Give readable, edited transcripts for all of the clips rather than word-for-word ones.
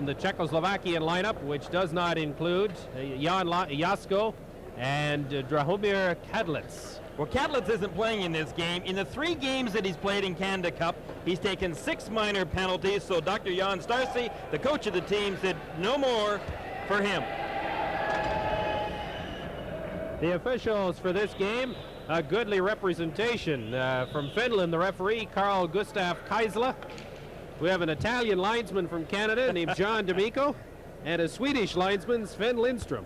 And the Czechoslovakian lineup, which does not include Jan Jasko and Drahomir Kadlec. Well, Kadlec isn't playing in this game. In the 3 games that he's played in Canada Cup, he's taken 6 minor penalties, so Dr. Jan Starcy, the coach of the team, said no more for him. The officials for this game, a goodly representation. From Finland, the referee, Carl Gustav Kaisla. We have an Italian linesman from Canada named John D'Amico, and a Swedish linesman, Sven Lindstrom.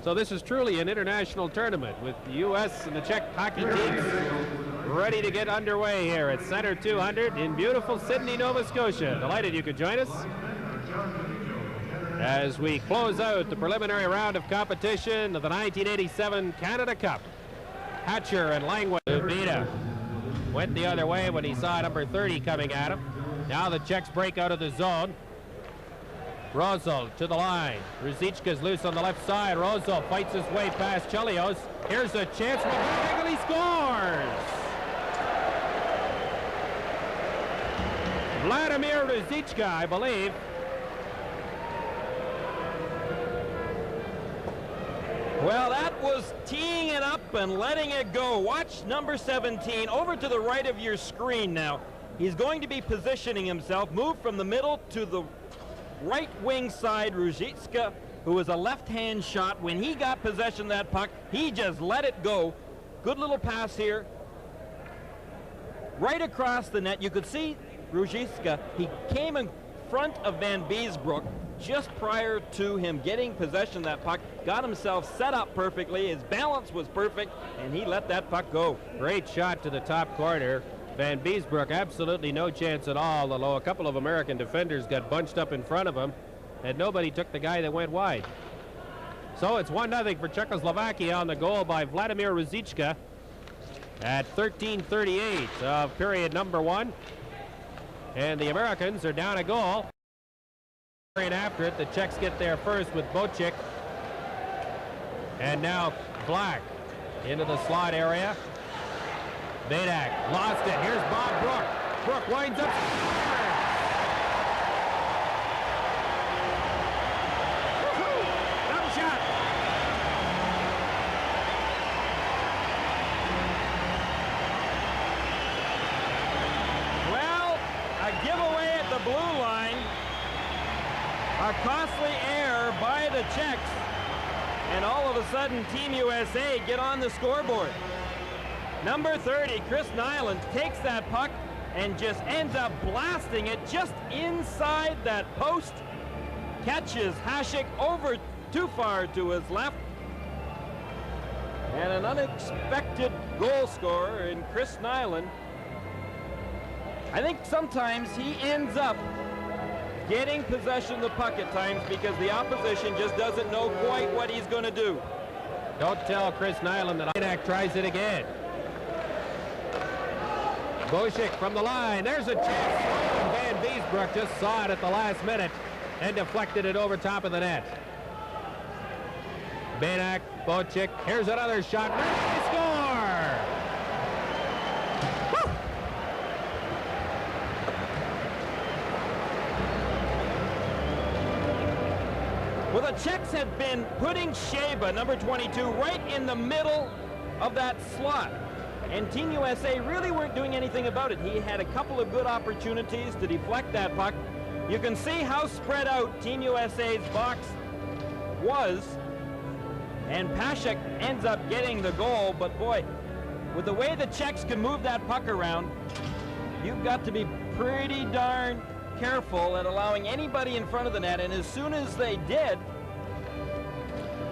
So this is truly an international tournament with the U.S. and the Czech hockey teams ready to get underway here at Center 200 in beautiful Sydney, Nova Scotia. Delighted you could join us as we close out the preliminary round of competition of the 1987 Canada Cup. Hatcher and Langway. Ubita went the other way when he saw number 30 coming at him. Now the Czechs break out of the zone. Rozal to the line. Ruzicka's loose on the left side. Rozal fights his way past Chelios. Here's a chance. He scores! Vladimir Ruzicka, I believe. Well, that was teeing it up and letting it go. Watch number 17 over to the right of your screen now. He's going to be positioning himself, move from the middle to the right wing side. Ruzicka, who was a left-hand shot, when he got possession of that puck, he just let it go. Good little pass here. Right across the net. You could see Ruzicka, he came in front of Van Beesbroek just prior to him getting possession of that puck, got himself set up perfectly, his balance was perfect, and he let that puck go. Great shot to the top corner. Van Beesbroek absolutely no chance at all, although a couple of American defenders got bunched up in front of him, and nobody took the guy that went wide. So it's 1-0 for Czechoslovakia on the goal by Vladimir Ruzicka at 13:38 of period number 1. And the Americans are down a goal. And after it, the Czechs get there first with Bocek. And now Black into the slot area. Badak lost it. Here's Bob Brook. Brook winds up. Double shot. Well, a giveaway at the blue line. A costly error by the Czechs. And all of a sudden, Team USA get on the scoreboard. Number 30, Chris Nyland, takes that puck and just ends up blasting it just inside that post. Catches Hasek over too far to his left. And an unexpected goal scorer in Chris Nyland. I think sometimes he ends up getting possession of the puck at times because the opposition just doesn't know quite what he's going to do. Don't tell Chris Nyland that Idak tries it again. Bocek from the line. There's a chance. Van Beesbroek just saw it at the last minute and deflected it over top of the net. Badak, Bocek. Here's another shot. They score! Woo! Well, the Czechs have been putting Sheba, number 22, right in the middle of that slot. And Team USA really weren't doing anything about it. He had a couple of good opportunities to deflect that puck. You can see how spread out Team USA's box was. And Pasek ends up getting the goal. But boy, with the way the Czechs can move that puck around, you've got to be pretty darn careful at allowing anybody in front of the net. And as soon as they did,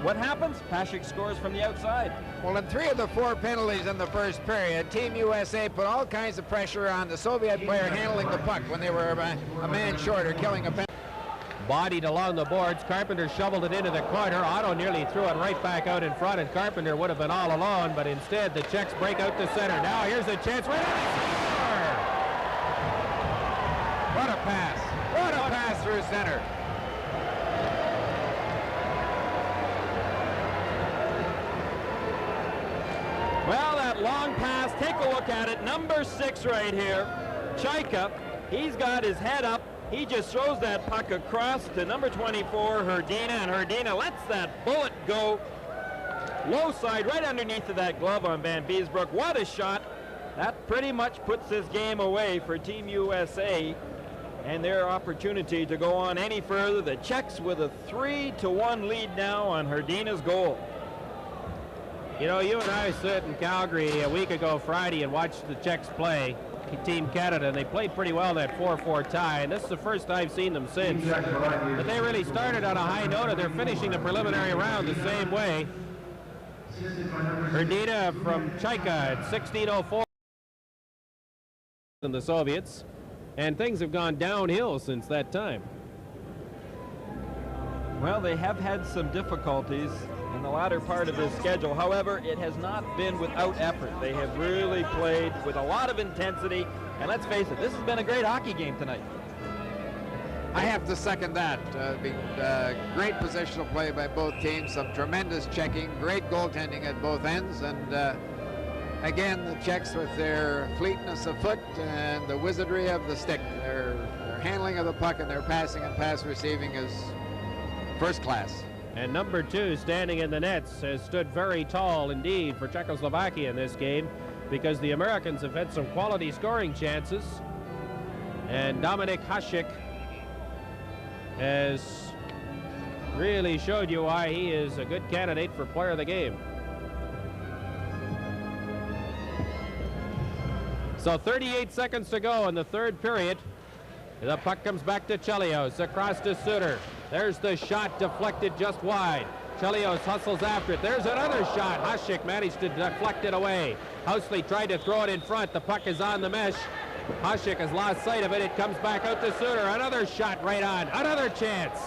what happens? Pasek scores from the outside. Well, in 3 of the 4 penalties in the first period, Team USA put all kinds of pressure on the Soviet player handling the puck when they were a man short or killing a penalty. Bodied along the boards. Carpenter shoveled it into the corner. Otto nearly threw it right back out in front, and Carpenter would have been all alone, but instead the Czechs break out to center. Now here's a chance. Right on. What a pass. What a pass through center. Well, that long pass, take a look at it. Number 6 right here, Chaika. He's got his head up, He just throws that puck across to number 24, Herdina, and Herdina lets that bullet go low side right underneath of that glove on Van Beesbroek. What a shot. That pretty much puts this game away for Team USA and their opportunity to go on any further. The Czechs with a 3-1 lead now on Herdina's goal. You know, you and I sit in Calgary a week ago Friday and watched the Czechs play Team Canada, and they played pretty well that 4-4 tie, and this is the first I've seen them since. But they really started on a high note, and they're finishing the preliminary round the same way. Herdina from Chaika at 16:04 in the Soviets, and things have gone downhill since that time. Well, they have had some difficulties in the latter part of this schedule. However, it has not been without effort. They have really played with a lot of intensity, and let's face it, this has been a great hockey game tonight. I have to second that. Great positional play by both teams, some tremendous checking, great goaltending at both ends, and again, the Czechs with their fleetness of foot and the wizardry of the stick. Their handling of the puck and their passing and pass receiving is first class. And number 2 standing in the nets has stood very tall indeed for Czechoslovakia in this game, because the Americans have had some quality scoring chances, and Dominik Hasek has really showed you why he is a good candidate for player of the game. So 38 seconds to go in the third period. The puck comes back to Chelios, across to Suter. There's the shot, deflected just wide. Chelios hustles after it. There's another shot. Hasek managed to deflect it away. Housley tried to throw it in front. The puck is on the mesh. Hasek has lost sight of it. It comes back out to Suter. Another shot right on. Another chance.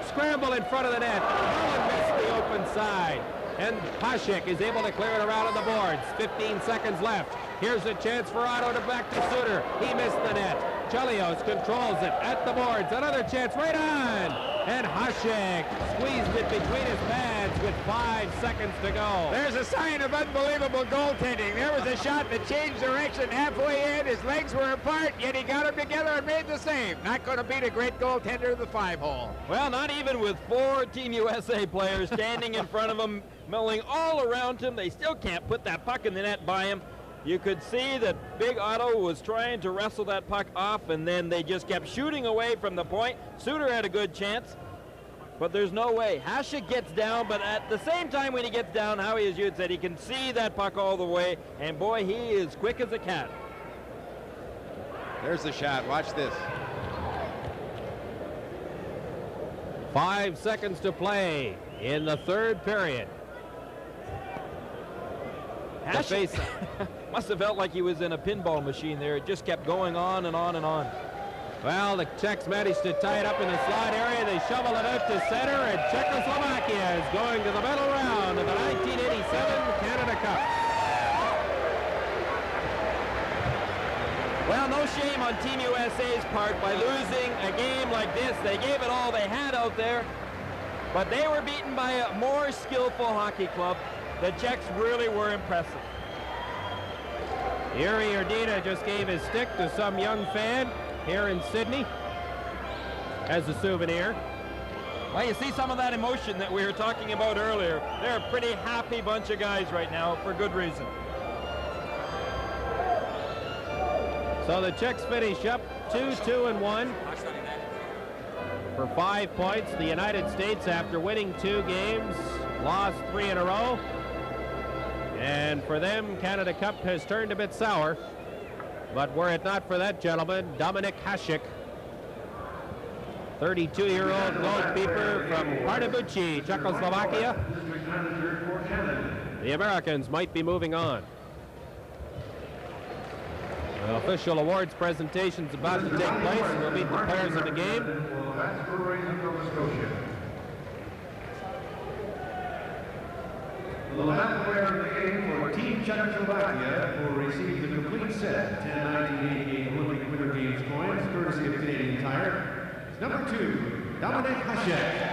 Scramble in front of the net. Holland missed the open side. And Hasek is able to clear it around on the boards. 15 seconds left. Here's a chance for Otto to back to Suter. He missed the net. Chelios controls it at the boards. Another chance right on. And Hasek squeezed it between his pads with 5 seconds to go. There's a sign of unbelievable goaltending. There was a shot that changed direction halfway in. His legs were apart, yet he got them together and made the save. Not going to beat a great goaltender in the 5-hole. Well, not even with 4 Team USA players standing in front of him, milling all around him. They still can't put that puck in the net by him. You could see that Big Otto was trying to wrestle that puck off, and then they just kept shooting away from the point. Suter had a good chance, but there's no way. Hasek gets down, but at the same time when he gets down, Howie, as you had said, he can see that puck all the way, and boy, he is quick as a cat. There's the shot. Watch this. 5 seconds to play in the third period. Hasek must have felt like he was in a pinball machine there. It just kept going on and on and on. Well, the Czechs managed to tie it up in the slot area. They shovel it out to center, and Czechoslovakia is going to the medal round of the 1987 Canada Cup. Well, no shame on Team USA's part by losing a game like this. They gave it all they had out there, but they were beaten by a more skillful hockey club. The Czechs really were impressive. Yuri Herdina just gave his stick to some young fan here in Sydney as a souvenir. Well, you see some of that emotion that we were talking about earlier. They're a pretty happy bunch of guys right now for good reason. So the Czechs finish up 2-2-1 for 5 points. The United States, after winning 2 games, lost 3 in a row. And for them, Canada Cup has turned a bit sour. But were it not for that gentleman, Dominik Hasek, 32-year-old goalkeeper from Pardubice, Czechoslovakia, the Americans might be moving on. The official awards presentation is about to take place, and we'll meet the players of the game. The last player of the game for Team Czechoslovakia will receive the complete set 10/1988 Olympic Winter Games coins, courtesy of Canadian Tire. Number 2, Dominik Hasek.